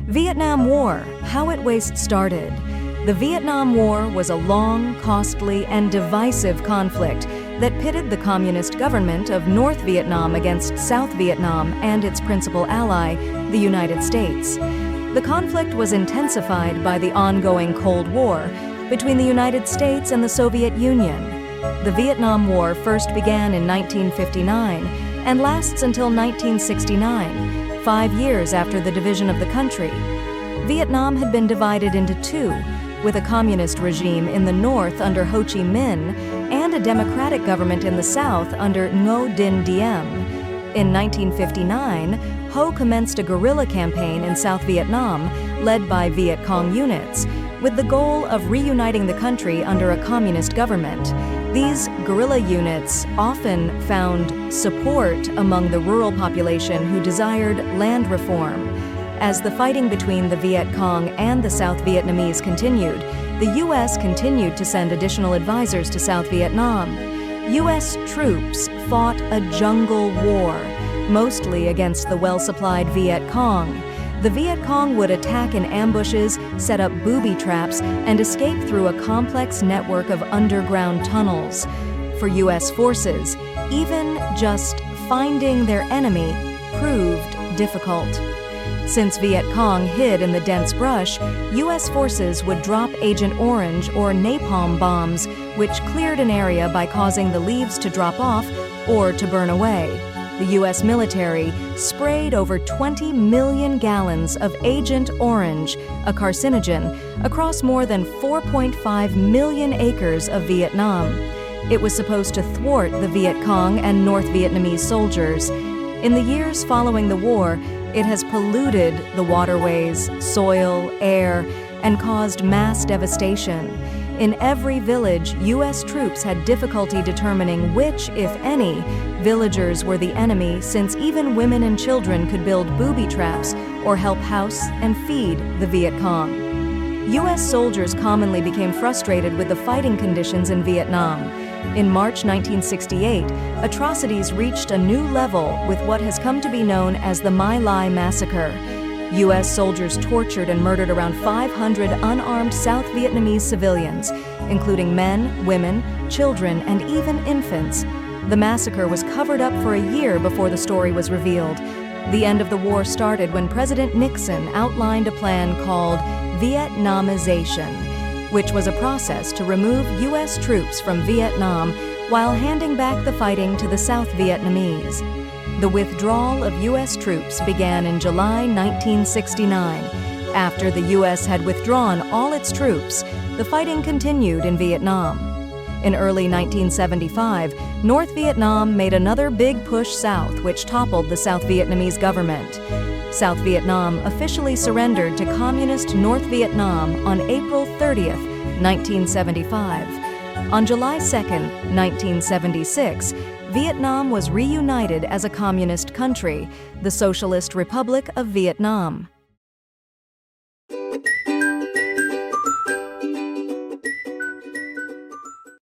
Vietnam War, how it was started. The Vietnam War was a long, costly, and divisive conflict that pitted the communist government of North Vietnam against South Vietnam and its principal ally, the United States. The conflict was intensified by the ongoing Cold War between the United States and the Soviet Union. The Vietnam War first began in 1959 and lasts until 1969, 5 years after the division of the country. Vietnam had been divided into two, with a communist regime in the north under Ho Chi Minh and a democratic government in the south under Ngo Dinh Diem. In 1959, Ho commenced a guerrilla campaign in South Vietnam led by Viet Cong units, with the goal of reuniting the country under a communist government. These guerrilla units often found support among the rural population who desired land reform. As the fighting between the Viet Cong and the South Vietnamese continued, the U.S. continued to send additional advisors to South Vietnam. U.S. troops fought a jungle war, mostly against the well-supplied Viet Cong. The Viet Cong would attack in ambushes, set up booby traps, and escape through a complex network of underground tunnels. For U.S. forces, even just finding their enemy proved difficult. Since Viet Cong hid in the dense brush, U.S. forces would drop Agent Orange or napalm bombs, which cleared an area by causing the leaves to drop off or to burn away. The U.S. military sprayed over 20 million gallons of Agent Orange, a carcinogen, across more than 4.5 million acres of Vietnam. It was supposed to thwart the Viet Cong and North Vietnamese soldiers. In the years following the war, it has polluted the waterways, soil, air, and caused mass devastation. In every village, U.S. troops had difficulty determining which, if any, villagers were the enemy, since even women and children could build booby traps or help house and feed the Viet Cong. U.S. soldiers commonly became frustrated with the fighting conditions in Vietnam. In March 1968, atrocities reached a new level with what has come to be known as the My Lai Massacre. U.S. soldiers tortured and murdered around 500 unarmed South Vietnamese civilians, including men, women, children, and even infants. The massacre was covered up for a year before the story was revealed. The end of the war started when President Nixon outlined a plan called Vietnamization, which was a process to remove U.S. troops from Vietnam while handing back the fighting to the South Vietnamese. The withdrawal of U.S. troops began in July 1969. After the U.S. had withdrawn all its troops, the fighting continued in Vietnam. In early 1975, North Vietnam made another big push south, which toppled the South Vietnamese government. South Vietnam officially surrendered to Communist North Vietnam on April 30th, 1975. On July 2nd, 1976, Vietnam was reunited as a communist country, the Socialist Republic of Vietnam.